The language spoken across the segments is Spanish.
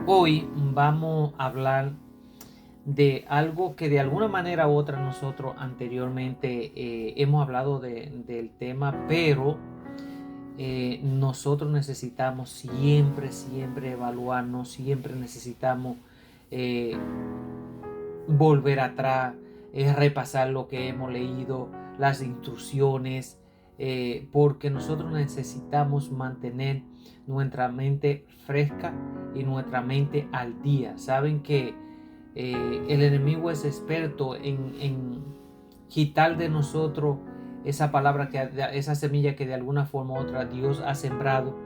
Hoy vamos a hablar de algo que de alguna manera u otra nosotros anteriormente hemos hablado del tema, pero nosotros necesitamos siempre evaluarnos, siempre necesitamos eh, volver atrás, repasar lo que hemos leído, las instrucciones, porque nosotros necesitamos mantener nuestra mente fresca y nuestra mente al día. Saben que el enemigo es experto en quitar de nosotros esa palabra, esa semilla que de alguna forma u otra Dios ha sembrado.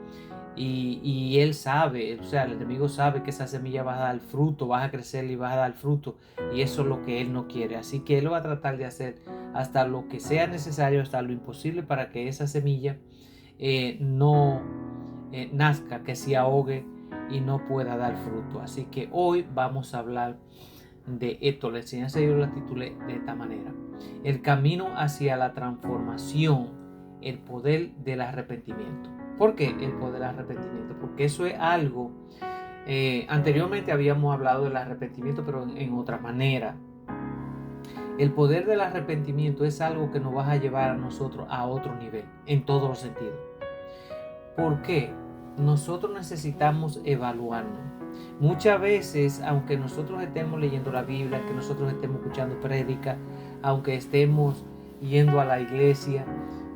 Y él sabe, o sea, el enemigo sabe que esa semilla va a dar fruto, va a crecer y va a dar fruto. Y eso es lo que él no quiere. Así que él va a tratar de hacer hasta lo que sea necesario, hasta lo imposible para que esa semilla no nazca, que se ahogue y no pueda dar fruto. Así que hoy vamos a hablar de esto. La enseñanza yo la titulé de esta manera: el camino hacia la transformación, el poder del arrepentimiento. ¿Por qué el poder del arrepentimiento? Porque eso es algo, anteriormente habíamos hablado del arrepentimiento, pero en otra manera. El poder del arrepentimiento es algo que nos va a llevar a nosotros a otro nivel, en todos los sentidos. ¿Por qué? Nosotros necesitamos evaluarnos. Muchas veces, aunque nosotros estemos leyendo la Biblia, que nosotros estemos escuchando prédica, aunque estemos yendo a la iglesia,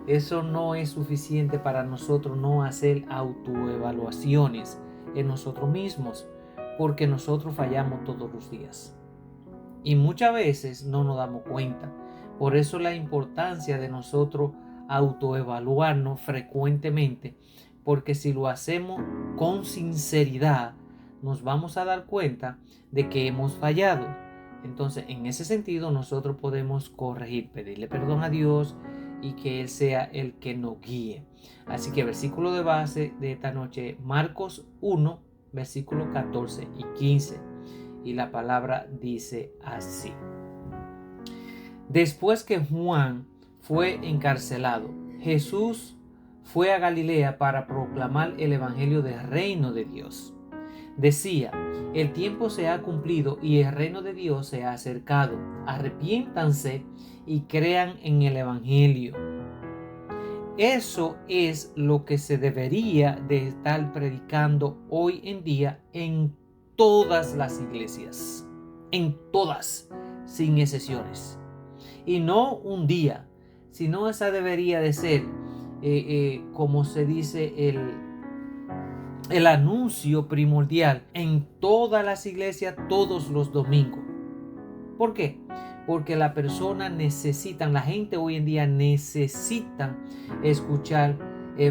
eso no es suficiente para nosotros no hacer autoevaluaciones en nosotros mismos, porque nosotros fallamos todos los días. Y muchas veces no nos damos cuenta. Por eso la importancia de nosotros autoevaluarnos frecuentemente, porque si lo hacemos con sinceridad, nos vamos a dar cuenta de que hemos fallado. Entonces, en ese sentido, nosotros podemos corregir, pedirle perdón a Dios y que Él sea el que nos guíe. Así que versículo de base de esta noche, Marcos 1, versículos 14 y 15. Y la palabra dice así: después que Juan fue encarcelado, Jesús fue a Galilea para proclamar el evangelio del reino de Dios. Decía: el tiempo se ha cumplido y el reino de Dios se ha acercado. Arrepiéntanse y crean en el evangelio. Eso es lo que se debería de estar predicando hoy en día en todas las iglesias, en todas, sin excepciones. Y no un día, sino esa debería de ser, como se dice, el anuncio primordial en todas las iglesias todos los domingos. ¿Por qué? Porque la persona necesita, la gente hoy en día necesita escuchar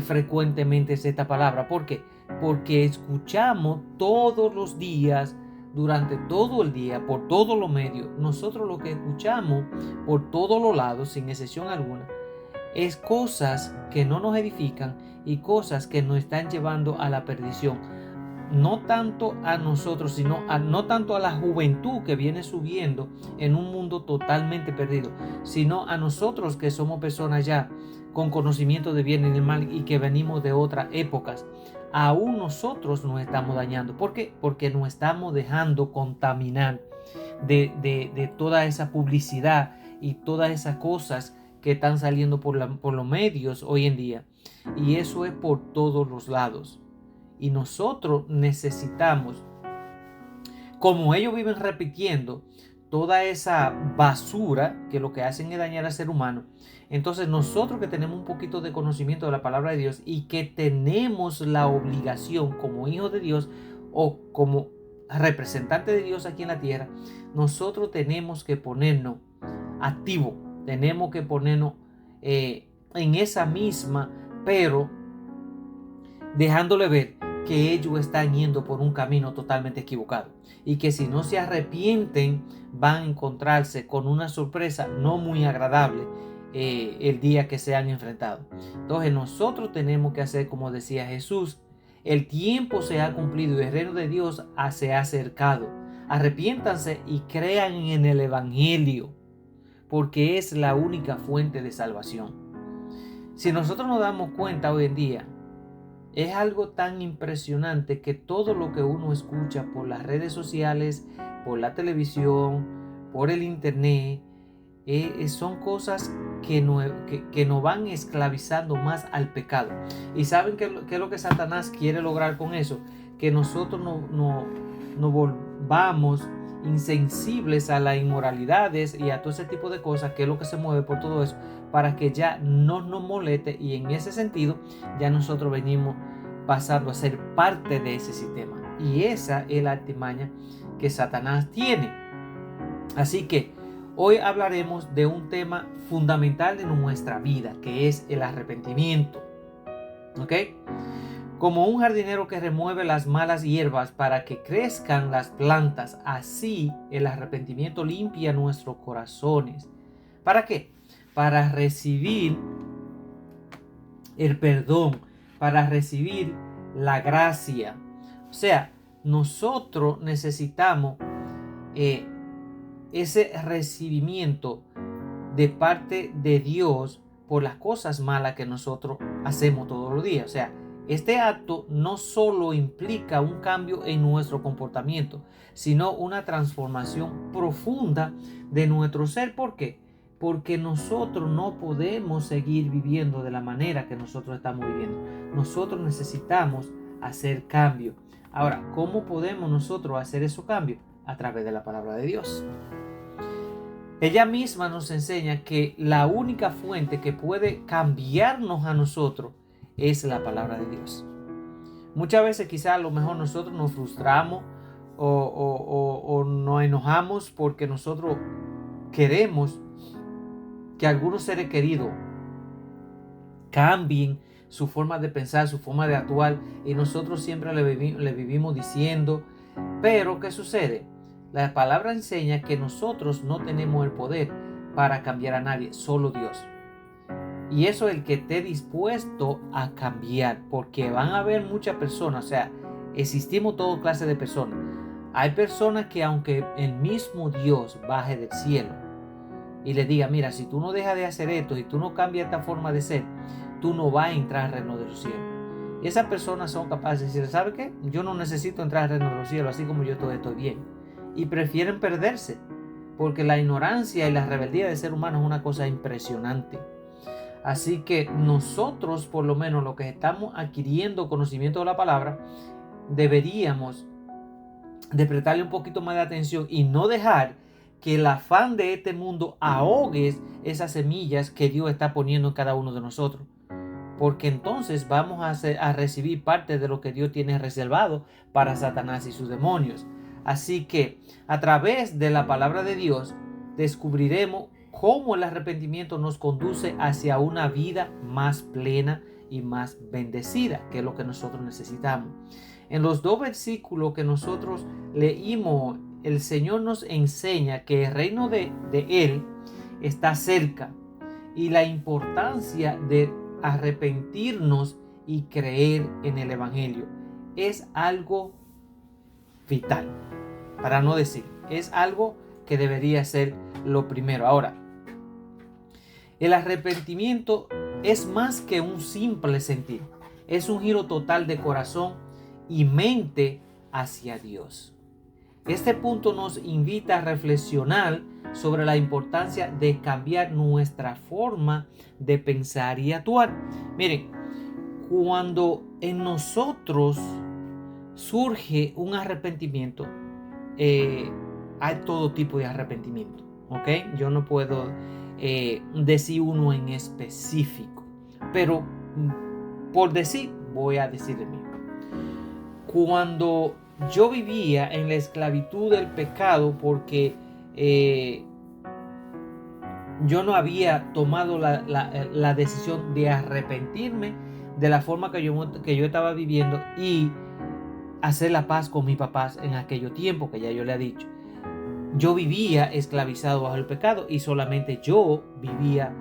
frecuentemente esta palabra. ¿Por qué? Porque escuchamos todos los días, durante todo el día, por todos los medios. Nosotros lo que escuchamos por todos los lados, sin excepción alguna, es cosas que no nos edifican y cosas que nos están llevando a la perdición. No tanto a nosotros, sino no tanto a la juventud que viene subiendo en un mundo totalmente perdido, sino a nosotros que somos personas ya con conocimiento de bien y del mal y que venimos de otras épocas. Aún nosotros nos estamos dañando. ¿Por qué? Porque nos estamos dejando contaminar de toda esa publicidad y todas esas cosas que están saliendo por los medios hoy en día. Y eso es por todos los lados. Y nosotros necesitamos, como ellos viven repitiendo toda esa basura que lo que hacen es dañar al ser humano, entonces nosotros que tenemos un poquito de conocimiento de la palabra de Dios y que tenemos la obligación como hijos de Dios o como representantes de Dios aquí en la tierra, nosotros tenemos que ponernos activos, tenemos que ponernos en esa misma, pero dejándole ver que ellos están yendo por un camino totalmente equivocado y que si no se arrepienten van a encontrarse con una sorpresa no muy agradable el día que se han enfrentado. Entonces nosotros tenemos que hacer como decía Jesús: el tiempo se ha cumplido y el reino de Dios se ha acercado. Arrepiéntanse y crean en el evangelio, porque es la única fuente de salvación. Si nosotros nos damos cuenta hoy en día, Es algo tan impresionante que todo lo que uno escucha por las redes sociales, por la televisión, por el internet, son cosas que nos van esclavizando más al pecado. ¿Y saben qué es lo que Satanás quiere lograr con eso? Que nosotros no volvamos insensibles a las inmoralidades y a todo ese tipo de cosas, que es lo que se mueve por todo eso, para que ya no nos moleste, y en ese sentido ya nosotros venimos pasando a ser parte de ese sistema. Y esa es la artimaña que Satanás tiene. Así que hoy hablaremos de un tema fundamental de nuestra vida, que es el arrepentimiento. ¿Ok? Como un jardinero que remueve las malas hierbas para que crezcan las plantas, así el arrepentimiento limpia nuestros corazones. ¿Para qué? Para recibir el perdón, para recibir la gracia. O sea, nosotros necesitamos ese recibimiento de parte de Dios por las cosas malas que nosotros hacemos todos los días. O sea, este acto no solo implica un cambio en nuestro comportamiento, sino una transformación profunda de nuestro ser. ¿Por qué? Porque nosotros no podemos seguir viviendo de la manera que nosotros estamos viviendo. Nosotros necesitamos hacer cambio. Ahora, ¿cómo podemos nosotros hacer esos cambios? A través de la palabra de Dios. Ella misma nos enseña que la única fuente que puede cambiarnos a nosotros es la palabra de Dios. Muchas veces quizás a lo mejor nosotros nos frustramos o nos enojamos porque nosotros queremos que algunos seres queridos cambien su forma de pensar, su forma de actuar, y nosotros siempre le vivimos diciendo, pero ¿qué sucede? La palabra enseña que nosotros no tenemos el poder para cambiar a nadie, solo Dios. Y eso es el que esté dispuesto a cambiar, porque van a haber muchas personas, o sea, existimos toda clase de personas. Hay personas que aunque el mismo Dios baje del cielo y le diga, mira, si tú no dejas de hacer esto, si tú no cambias esta forma de ser, tú no vas a entrar al reino de los cielos. Y esas personas son capaces de decir, ¿sabe qué? Yo no necesito entrar al reino de los cielos, así como yo estoy bien. Y prefieren perderse, porque la ignorancia y la rebeldía del ser humano es una cosa impresionante. Así que nosotros, por lo menos los que estamos adquiriendo conocimiento de la palabra, deberíamos de prestarle un poquito más de atención y no dejar que el afán de este mundo ahogue esas semillas que Dios está poniendo en cada uno de nosotros. Porque entonces vamos a recibir parte de lo que Dios tiene reservado para Satanás y sus demonios. Así que a través de la palabra de Dios descubriremos cómo el arrepentimiento nos conduce hacia una vida más plena y más bendecida, que es lo que nosotros necesitamos. En los 2 versículos que nosotros leímos, el Señor nos enseña que el reino de Él está cerca, y la importancia de arrepentirnos y creer en el Evangelio es algo vital, para no decir, es algo que debería ser lo primero. Ahora, el arrepentimiento es más que un simple sentir, es un giro total de corazón y mente hacia Dios. Este punto nos invita a reflexionar sobre la importancia de cambiar nuestra forma de pensar y actuar. Miren, cuando en nosotros surge un arrepentimiento, hay todo tipo de arrepentimiento, ¿ok? Yo no puedo decir uno en específico, pero por decir, voy a decir de mí. Cuando yo vivía en la esclavitud del pecado porque yo no había tomado la decisión de arrepentirme de la forma que yo estaba viviendo y hacer la paz con mis papás en aquello tiempo, que ya yo le he dicho. Yo vivía esclavizado bajo el pecado y solamente yo vivía,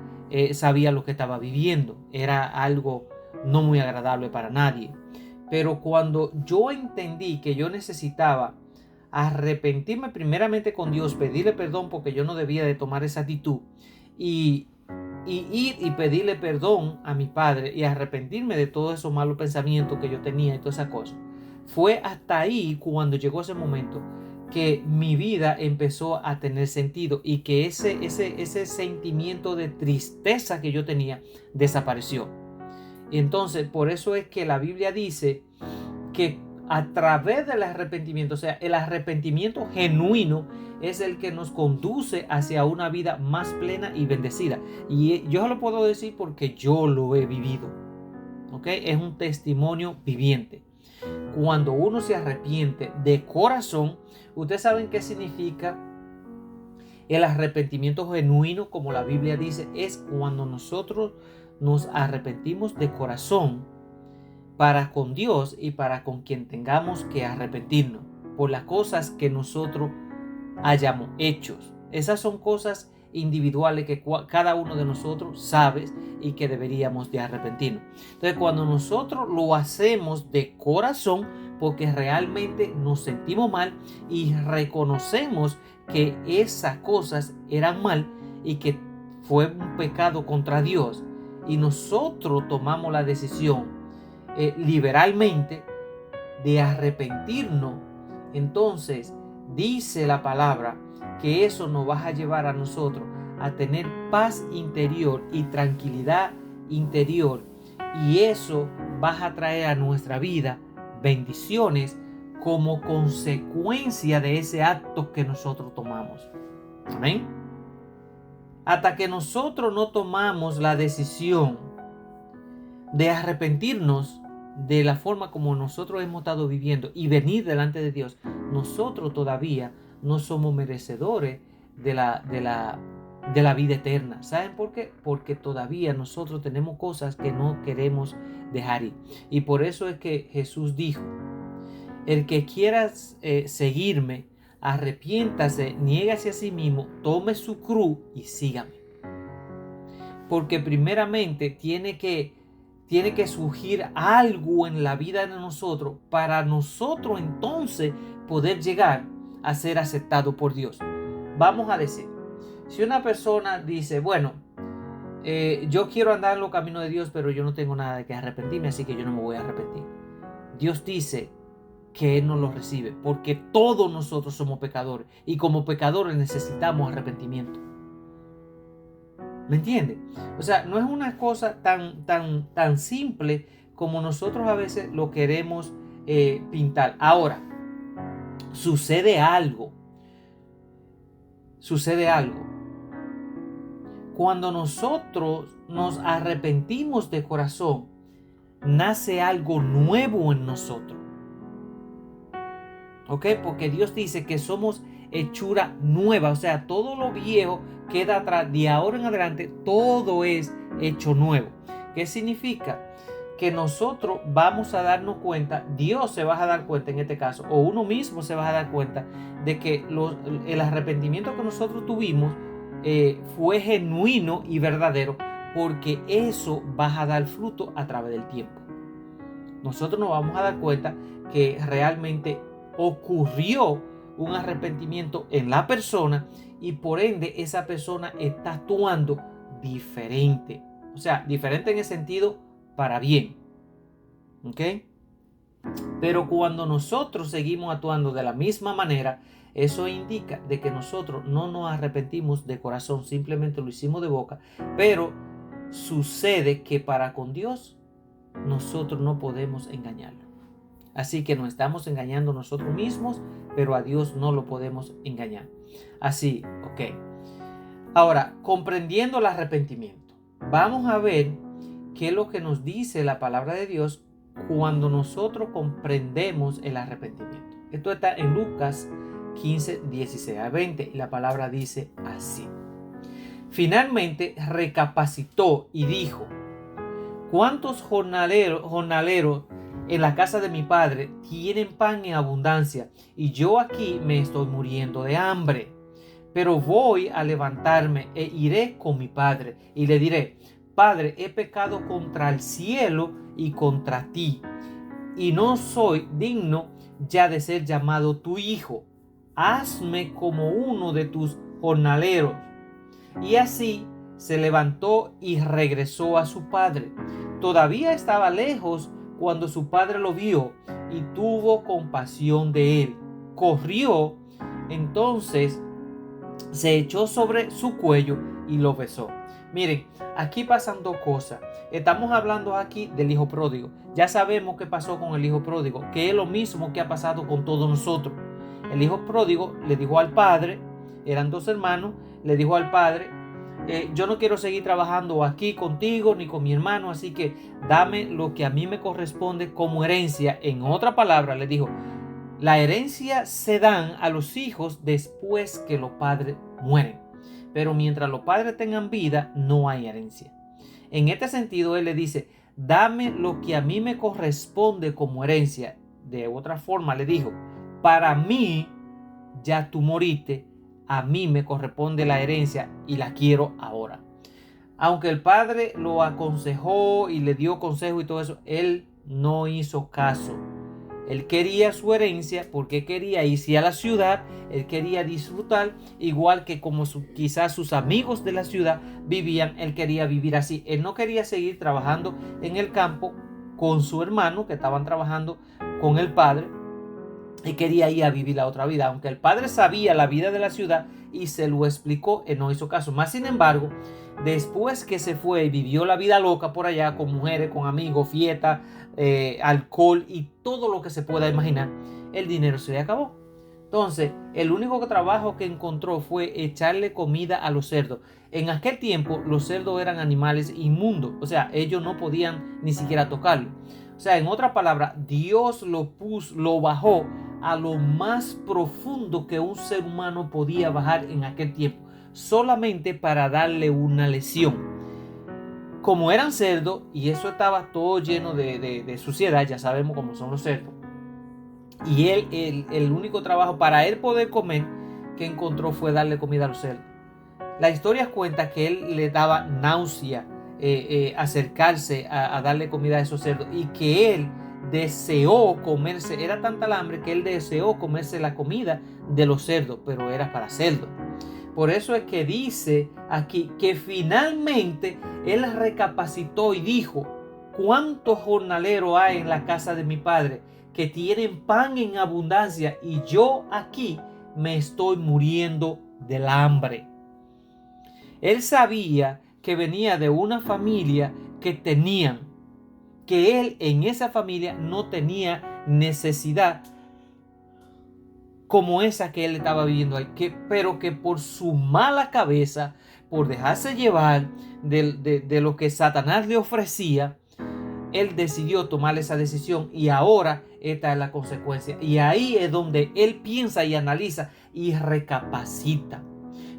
sabía lo que estaba viviendo. Era algo no muy agradable para nadie. Pero cuando yo entendí que yo necesitaba arrepentirme primeramente con Dios, pedirle perdón porque yo no debía de tomar esa actitud, y y ir y pedirle perdón a mi padre y arrepentirme de todos esos malos pensamientos que yo tenía y todas esas cosas. Fue hasta ahí, cuando llegó ese momento, que mi vida empezó a tener sentido y que ese sentimiento de tristeza que yo tenía desapareció. Y entonces, por eso es que la Biblia dice que a través del arrepentimiento, o sea, el arrepentimiento genuino es el que nos conduce hacia una vida más plena y bendecida. Y yo lo puedo decir porque yo lo he vivido. ¿Ok? Es un testimonio viviente. Cuando uno se arrepiente de corazón, ustedes saben qué significa el arrepentimiento genuino, como la Biblia dice, es cuando nosotros nos arrepentimos de corazón para con Dios y para con quien tengamos que arrepentirnos por las cosas que nosotros hayamos hecho. Esas son cosas individuales que cada uno de nosotros sabe y que deberíamos de arrepentirnos. Entonces, cuando nosotros lo hacemos de corazón, porque realmente nos sentimos mal y reconocemos que esas cosas eran mal y que fue un pecado contra Dios, y nosotros tomamos la decisión liberalmente de arrepentirnos, entonces dice la palabra que eso nos va a llevar a nosotros a tener paz interior y tranquilidad interior, y eso va a traer a nuestra vida bendiciones como consecuencia de ese acto que nosotros tomamos. Amén. Hasta que nosotros no tomamos la decisión de arrepentirnos de la forma como nosotros hemos estado viviendo y venir delante de Dios, nosotros todavía no somos merecedores de la vida eterna. ¿Saben por qué? Porque todavía nosotros tenemos cosas que no queremos dejar ir. Y por eso es que Jesús dijo: el que quiera seguirme, arrepiéntase, niégase a sí mismo, tome su cruz y sígame. Porque primeramente tiene que surgir algo en la vida de nosotros para nosotros entonces poder llegar a ser aceptado por Dios. Vamos a decir, si una persona dice, bueno, yo quiero andar en los caminos de Dios, pero yo no tengo nada de que arrepentirme, así que yo no me voy a arrepentir. Dios dice que Él no lo recibe, porque todos nosotros somos pecadores y como pecadores necesitamos arrepentimiento. ¿Me entiende? O sea, no es una cosa tan simple como nosotros a veces lo queremos pintar. Ahora, sucede algo. Cuando nosotros nos arrepentimos de corazón, nace algo nuevo en nosotros. ¿Ok? Porque Dios dice que somos hechura nueva. O sea, todo lo viejo queda atrás. De ahora en adelante, todo es hecho nuevo. ¿Qué significa? Que nosotros vamos a darnos cuenta, Dios se va a dar cuenta en este caso, o uno mismo se va a dar cuenta de que el arrepentimiento que nosotros tuvimos fue genuino y verdadero, porque eso va a dar fruto a través del tiempo. Nosotros nos vamos a dar cuenta que realmente ocurrió un arrepentimiento en la persona y por ende esa persona está actuando diferente. O sea, diferente en el sentido para bien. ¿Ok? Pero cuando nosotros seguimos actuando de la misma manera, eso indica de que nosotros no nos arrepentimos de corazón, simplemente lo hicimos de boca, pero sucede que para con Dios nosotros no podemos engañarlo. Así que nos estamos engañando nosotros mismos, pero a Dios no lo podemos engañar. Así, ok. Ahora, comprendiendo el arrepentimiento, vamos a ver qué es lo que nos dice la palabra de Dios cuando nosotros comprendemos el arrepentimiento. Esto está en Lucas 15, 16 a 20 y la palabra dice así. Finalmente recapacitó y dijo: ¿cuántos jornaleros en la casa de mi padre tienen pan en abundancia y yo aquí me estoy muriendo de hambre? Pero voy a levantarme e iré con mi padre y le diré: Padre, he pecado contra el cielo y contra ti, y no soy digno ya de ser llamado tu hijo. Hazme como uno de tus jornaleros. Y así se levantó y regresó a su padre. Todavía estaba lejos cuando su padre lo vio y tuvo compasión de él. Corrió, entonces se echó sobre su cuello y lo besó. Miren, aquí pasan dos cosas. Estamos hablando aquí del hijo pródigo. Ya sabemos qué pasó con el hijo pródigo, que es lo mismo que ha pasado con todos nosotros. El hijo pródigo le dijo al padre, eran dos hermanos, le dijo al padre, yo no quiero seguir trabajando aquí contigo ni con mi hermano, así que dame lo que a mí me corresponde como herencia. En otra palabra, le dijo, la herencia se dan a los hijos después que los padres mueren. Pero mientras los padres tengan vida, no hay herencia. En este sentido, él le dice, dame lo que a mí me corresponde como herencia. De otra forma, le dijo, para mí ya tú moriste, a mí me corresponde la herencia y la quiero ahora. Aunque el padre lo aconsejó y le dio consejo y todo eso, él no hizo caso. Él quería su herencia porque quería irse a la ciudad, él quería disfrutar, igual que como quizás sus amigos de la ciudad vivían, él quería vivir así. Él no quería seguir trabajando en el campo con su hermano, que estaban trabajando con el padre, y quería ir a vivir la otra vida. Aunque el padre sabía la vida de la ciudad y se lo explicó, él no hizo caso. Más sin embargo, después que se fue y vivió la vida loca por allá, con mujeres, con amigos, fiesta, alcohol y todo lo que se pueda imaginar, el dinero se le acabó. Entonces, el único trabajo que encontró fue echarle comida a los cerdos. En aquel tiempo, los cerdos eran animales inmundos, o sea, ellos no podían ni siquiera tocarlo. O sea, en otra palabra, Dios lo bajó a lo más profundo que un ser humano podía bajar en aquel tiempo, solamente para darle una lección. Como eran cerdos y eso estaba todo lleno de suciedad, ya sabemos cómo son los cerdos, y el único trabajo para él poder comer que encontró fue darle comida a los cerdos. La historia cuenta que él le daba náusea acercarse a darle comida a esos cerdos, y que él deseó comerse, era tanta el hambre que él deseó comerse la comida de los cerdos, pero era para cerdos. Por eso es que dice aquí que finalmente él recapacitó y dijo, ¿cuántos jornaleros hay en la casa de mi padre que tienen pan en abundancia y yo aquí me estoy muriendo del hambre? Él sabía que venía de una familia que él en esa familia no tenía necesidad como esa que él estaba viviendo ahí, pero que por su mala cabeza, por dejarse llevar de lo que Satanás le ofrecía, él decidió tomar esa decisión, y ahora esta es la consecuencia. Y ahí es donde él piensa y analiza y recapacita.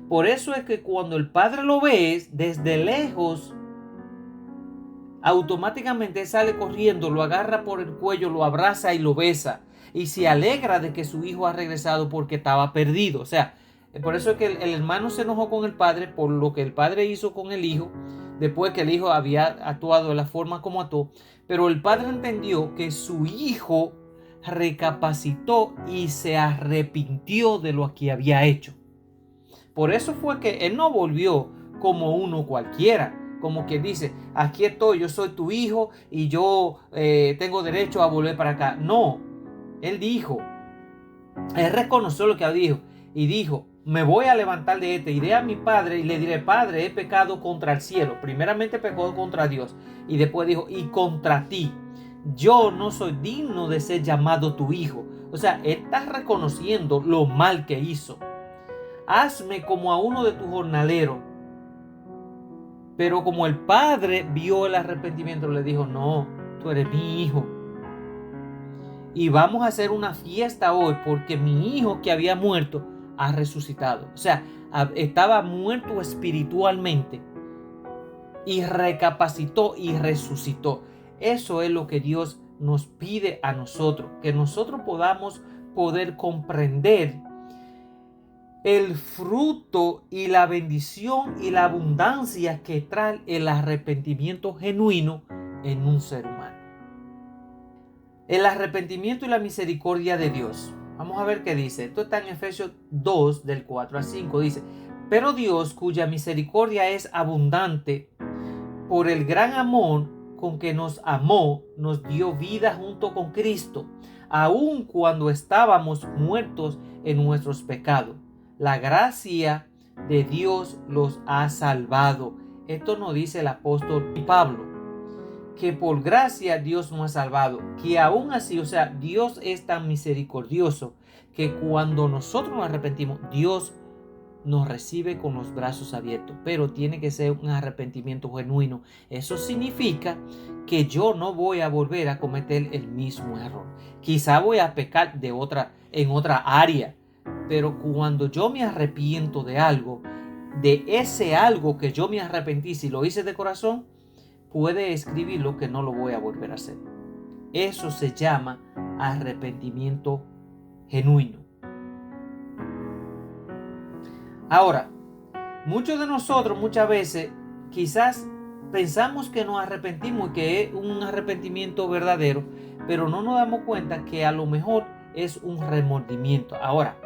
Por eso es que cuando el padre lo ve desde lejos, automáticamente sale corriendo, lo agarra por el cuello, lo abraza y lo besa. Y se alegra de que su hijo ha regresado porque estaba perdido. O sea, por eso es que el hermano se enojó con el padre por lo que el padre hizo con el hijo, después que el hijo había actuado de la forma como actuó. Pero el padre entendió que su hijo recapacitó y se arrepintió de lo que había hecho. Por eso fue que él no volvió como uno cualquiera, como quien dice, aquí estoy, yo soy tu hijo y yo tengo derecho a volver para acá. No, él reconoció lo que dijo y dijo, me voy a levantar de iré a mi padre y le diré, Padre, he pecado contra el cielo. Primeramente pecó contra Dios y después dijo, y contra ti. Yo no soy digno de ser llamado tu hijo. O sea, él está reconociendo lo mal que hizo. Hazme como a uno de tus jornaleros. Pero como el padre vio el arrepentimiento, le dijo, no, tú eres mi hijo. Y vamos a hacer una fiesta hoy porque mi hijo que había muerto ha resucitado. O sea, estaba muerto espiritualmente y recapacitó y resucitó. Eso es lo que Dios nos pide a nosotros, que nosotros podamos poder comprender el fruto y la bendición y la abundancia que trae el arrepentimiento genuino en un ser humano. El arrepentimiento y la misericordia de Dios. Vamos a ver qué dice. Esto está en Efesios 2, del 4 al 5. Dice, Pero Dios, cuya misericordia es abundante, por el gran amor con que nos amó, nos dio vida junto con Cristo, aun cuando estábamos muertos en nuestros pecados. La gracia de Dios los ha salvado. Esto nos dice el apóstol Pablo, que por gracia Dios nos ha salvado, que aún así, o sea, Dios es tan misericordioso que cuando nosotros nos arrepentimos, Dios nos recibe con los brazos abiertos, pero tiene que ser un arrepentimiento genuino. Eso significa que yo no voy a volver a cometer el mismo error. Quizá voy a pecar en otra área, pero cuando yo me arrepiento de algo, de ese algo que yo me arrepentí, si lo hice de corazón, puede escribirlo que no lo voy a volver a hacer. Eso se llama arrepentimiento genuino. Ahora, muchos de nosotros muchas veces quizás pensamos que nos arrepentimos y que es un arrepentimiento verdadero, pero no nos damos cuenta que a lo mejor es un remordimiento. Ahora,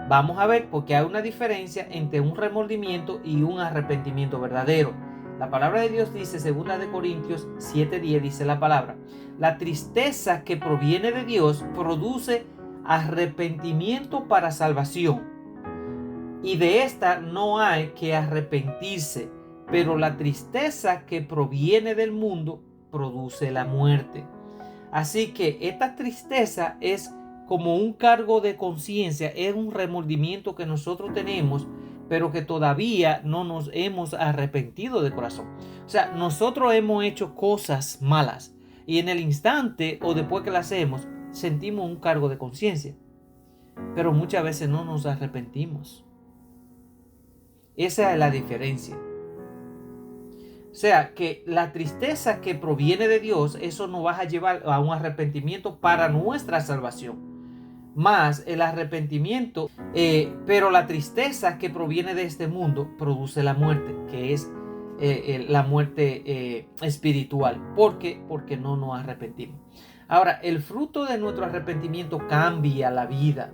vamos a ver porque hay una diferencia entre un remordimiento y un arrepentimiento verdadero. La palabra de Dios dice, 2 de Corintios 7:10, dice la palabra: la tristeza que proviene de Dios produce arrepentimiento para salvación. Y de esta no hay que arrepentirse, pero la tristeza que proviene del mundo produce la muerte. Así que esta tristeza es como un cargo de conciencia, es un remordimiento que nosotros tenemos, pero que todavía no nos hemos arrepentido de corazón. O sea, nosotros hemos hecho cosas malas y en el instante o después que las hacemos, sentimos un cargo de conciencia, pero muchas veces no nos arrepentimos. Esa es la diferencia. O sea, que la tristeza que proviene de Dios, eso nos va a llevar a un arrepentimiento para nuestra salvación. Más el arrepentimiento, pero la tristeza que proviene de este mundo produce la muerte, que es la muerte espiritual. ¿Por qué? Porque no nos arrepentimos. Ahora, el fruto de nuestro arrepentimiento cambia la vida.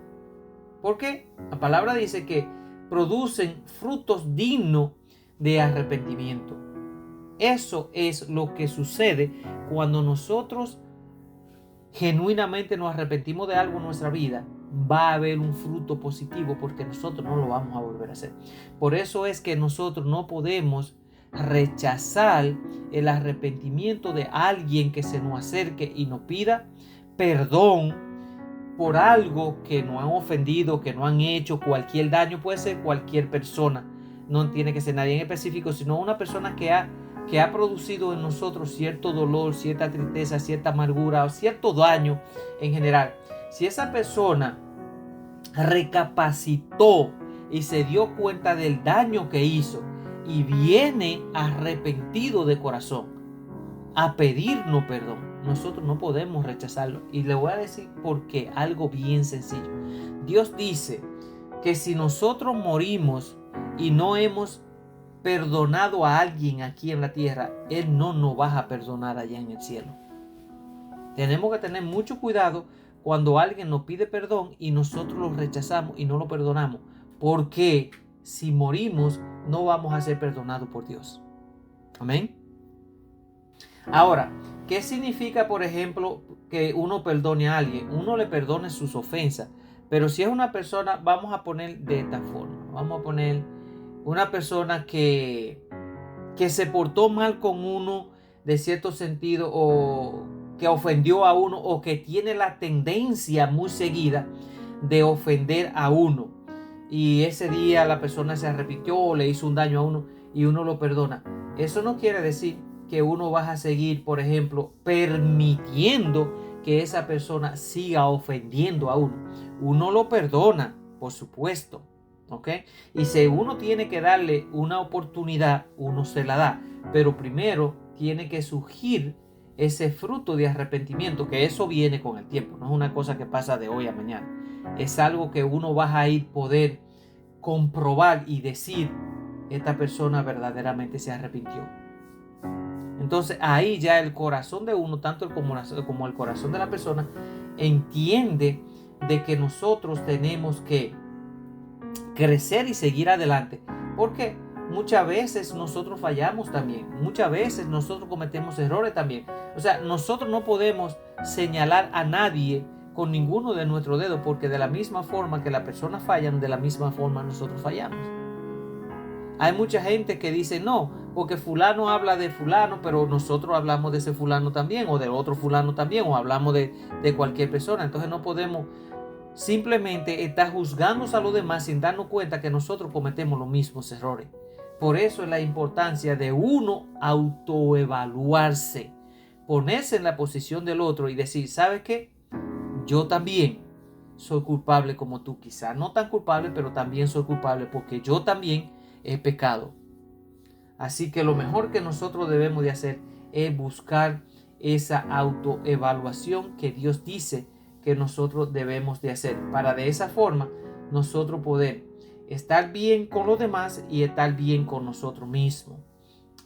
¿Por qué? La palabra dice que producen frutos dignos de arrepentimiento. Eso es lo que sucede cuando nosotros genuinamente nos arrepentimos de algo en nuestra vida. Va a haber un fruto positivo porque nosotros no lo vamos a volver a hacer. Por eso es que nosotros no podemos rechazar el arrepentimiento de alguien que se nos acerque y nos pida perdón por algo que nos han ofendido, que nos han hecho cualquier daño. Puede ser cualquier persona, no tiene que ser nadie en específico, sino una persona que ha producido en nosotros cierto dolor, cierta tristeza, cierta amargura o cierto daño en general. Si esa persona recapacitó y se dio cuenta del daño que hizo y viene arrepentido de corazón a pedirnos perdón, nosotros no podemos rechazarlo. Y le voy a decir por qué, algo bien sencillo. Dios dice que si nosotros morimos y no hemos perdonado a alguien aquí en la tierra, Él no nos va a perdonar allá en el cielo. Tenemos que tener mucho cuidado cuando alguien nos pide perdón y nosotros lo rechazamos y no lo perdonamos, porque si morimos no vamos a ser perdonados por Dios. Amén. Ahora, ¿qué significa, por ejemplo, que uno perdone a alguien? Uno le perdone sus ofensas. Pero si es una persona, vamos a poner de esta forma. Vamos a poner una persona que se portó mal con uno de cierto sentido, o que ofendió a uno, o que tiene la tendencia muy seguida de ofender a uno. Y ese día la persona se arrepintió o le hizo un daño a uno y uno lo perdona. Eso no quiere decir que uno va a seguir, por ejemplo, permitiendo que esa persona siga ofendiendo a uno. Uno lo perdona, por supuesto, ¿ok? Y si uno tiene que darle una oportunidad, uno se la da. Pero primero tiene que surgir ese fruto de arrepentimiento, que eso viene con el tiempo. No es una cosa que pasa de hoy a mañana. Es algo que uno va a ir poder comprobar y decir, esta persona verdaderamente se arrepintió. Entonces ahí ya el corazón de uno, tanto como el corazón de la persona, entiende de que nosotros tenemos que crecer y seguir adelante Porque muchas veces nosotros fallamos también. Muchas veces nosotros cometemos errores también. O sea, nosotros no podemos señalar a nadie con ninguno de nuestros dedos, porque de la misma forma que las personas fallan, de la misma forma nosotros fallamos. Hay mucha gente que dice no, porque fulano habla de fulano, pero nosotros hablamos de ese fulano también, o de otro fulano también, o hablamos de cualquier persona. Entonces no podemos simplemente estar juzgando a los demás sin darnos cuenta que nosotros cometemos los mismos errores. Por eso es la importancia de uno autoevaluarse, ponerse en la posición del otro y decir, ¿sabes qué? Yo también soy culpable como tú, quizás no tan culpable, pero también soy culpable porque yo también he pecado. Así que lo mejor que nosotros debemos de hacer es buscar esa autoevaluación que Dios dice que nosotros debemos de hacer, para de esa forma nosotros poder estar bien con los demás y estar bien con nosotros mismos.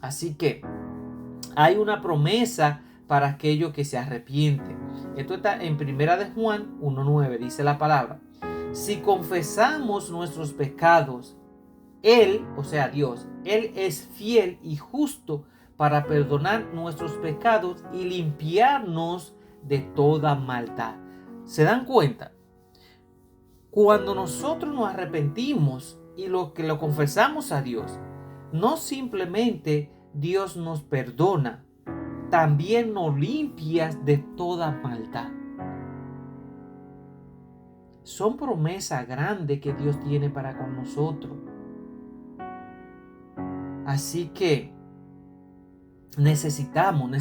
Así que hay una promesa para aquellos que se arrepienten. Esto está en 1 de Juan 1:9, dice la palabra: si confesamos nuestros pecados, Él, o sea Dios, Él es fiel y justo para perdonar nuestros pecados y limpiarnos de toda maldad. ¿Se dan cuenta? Cuando nosotros nos arrepentimos y lo confesamos a Dios, no simplemente Dios nos perdona, también nos limpia de toda maldad. Son promesas grandes que Dios tiene para con nosotros. Así que necesitamos.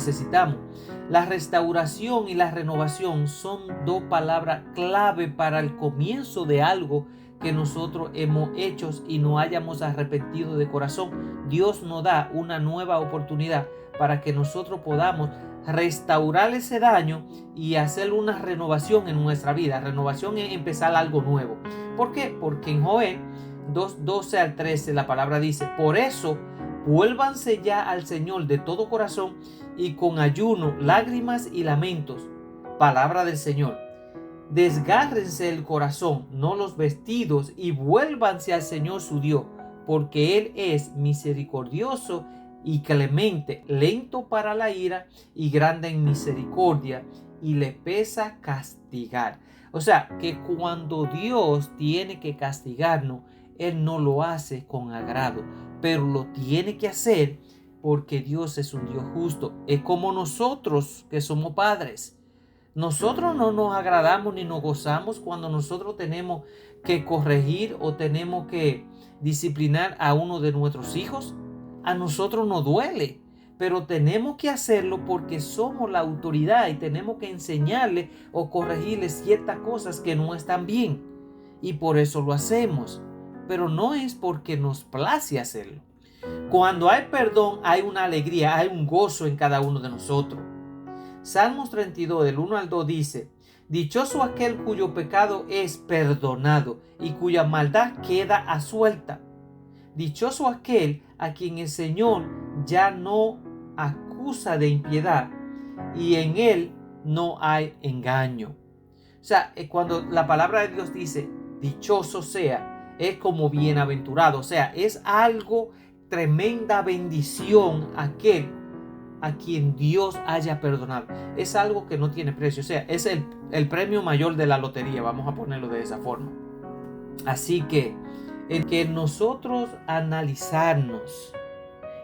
La restauración y la renovación son dos palabras clave para el comienzo de algo que nosotros hemos hecho y no hayamos arrepentido de corazón. Dios nos da una nueva oportunidad para que nosotros podamos restaurar ese daño y hacer una renovación en nuestra vida. Renovación es empezar algo nuevo. ¿Por qué? Porque en Joel 2:12 al 13 la palabra dice: por eso vuélvanse ya al Señor de todo corazón y con ayuno, lágrimas y lamentos. Palabra del Señor. Desgárrense el corazón, no los vestidos, y vuélvanse al Señor su Dios, porque Él es misericordioso y clemente, lento para la ira y grande en misericordia, y le pesa castigar. O sea, que cuando Dios tiene que castigarnos, Él no lo hace con agrado, pero lo tiene que hacer porque Dios es un Dios justo. Es como nosotros que somos padres. Nosotros no nos agradamos ni nos gozamos cuando nosotros tenemos que corregir o tenemos que disciplinar a uno de nuestros hijos. A nosotros nos duele, pero tenemos que hacerlo porque somos la autoridad y tenemos que enseñarle o corregirle ciertas cosas que no están bien. Y por eso lo hacemos. Pero no es porque nos place hacerlo. Cuando hay perdón, hay una alegría, hay un gozo en cada uno de nosotros. Salmos 32, del 1 al 2 dice: dichoso aquel cuyo pecado es perdonado y cuya maldad queda asuelta. Dichoso aquel a quien el Señor ya no acusa de impiedad y en él no hay engaño. O sea, cuando la palabra de Dios dice dichoso sea, es como bienaventurado. O sea, es algo, tremenda bendición aquel a quien Dios haya perdonado. Es algo que no tiene precio. O sea, es el premio mayor de la lotería. Vamos a ponerlo de esa forma. Así que el que nosotros analizarnos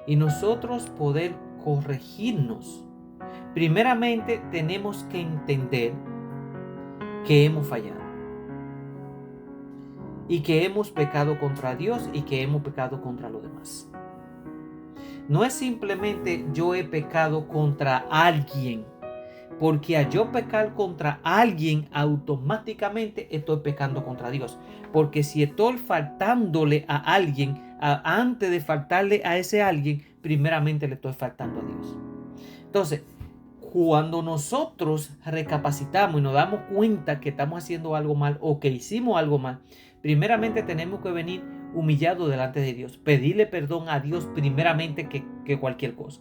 y nosotros poder corregirnos, primeramente tenemos que entender que hemos fallado y que hemos pecado contra Dios y que hemos pecado contra los demás. No es simplemente yo he pecado contra alguien, porque al yo pecar contra alguien automáticamente estoy pecando contra Dios. Porque si estoy faltándole a alguien, antes de faltarle a ese alguien, primeramente le estoy faltando a Dios. Entonces, cuando nosotros recapacitamos y nos damos cuenta que estamos haciendo algo mal o que hicimos algo mal, primeramente tenemos que venir humillados delante de Dios, pedirle perdón a Dios primeramente que cualquier cosa,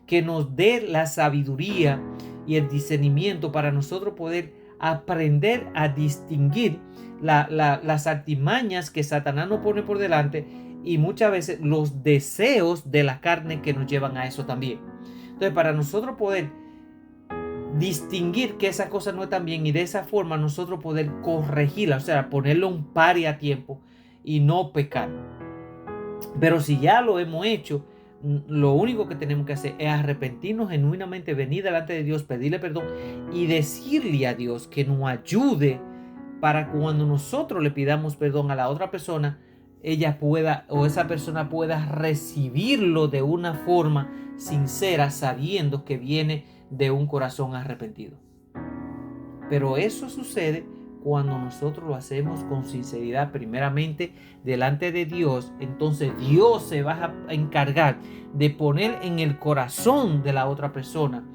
que nos dé la sabiduría y el discernimiento para nosotros poder aprender a distinguir las artimañas que Satanás nos pone por delante y muchas veces los deseos de la carne que nos llevan a eso también. Entonces, para nosotros poder distinguir que esa cosa no están bien y de esa forma nosotros poder corregirla, o sea, ponerle un pare a tiempo y no pecar. Pero si ya lo hemos hecho, lo único que tenemos que hacer es arrepentirnos genuinamente, venir delante de Dios, pedirle perdón y decirle a Dios que nos ayude para cuando nosotros le pidamos perdón a la otra persona, ella pueda o esa persona pueda recibirlo de una forma sincera, sabiendo que viene de un corazón arrepentido. Pero eso sucede cuando nosotros lo hacemos con sinceridad, primeramente delante de Dios. Entonces Dios se va a encargar de poner en el corazón de la otra persona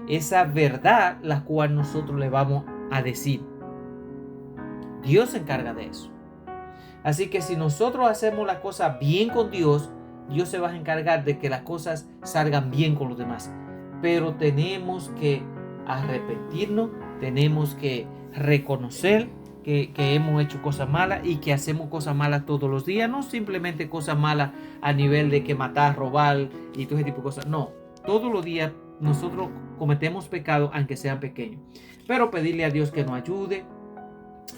esa verdad la cual nosotros le vamos a decir. Dios se encarga de eso. Así que si nosotros hacemos la cosa bien con Dios, Dios se va a encargar de que las cosas salgan bien con los demás. Pero tenemos que arrepentirnos, tenemos que reconocer que hemos hecho cosas malas y que hacemos cosas malas todos los días. No simplemente cosas malas a nivel de que matar, robar y todo ese tipo de cosas. No, todos los días nosotros cometemos pecados aunque sean pequeños. Pero pedirle a Dios que nos ayude.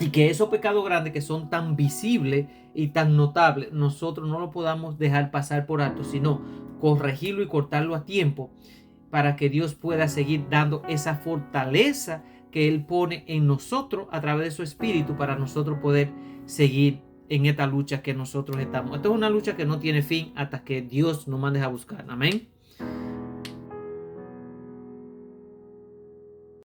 Y que esos pecados grandes que son tan visibles y tan notables, nosotros no lo podamos dejar pasar por alto, sino corregirlo y cortarlo a tiempo para que Dios pueda seguir dando esa fortaleza que Él pone en nosotros a través de su Espíritu para nosotros poder seguir en esta lucha que nosotros estamos. Esta es una lucha que no tiene fin hasta que Dios nos mande a buscar. Amén.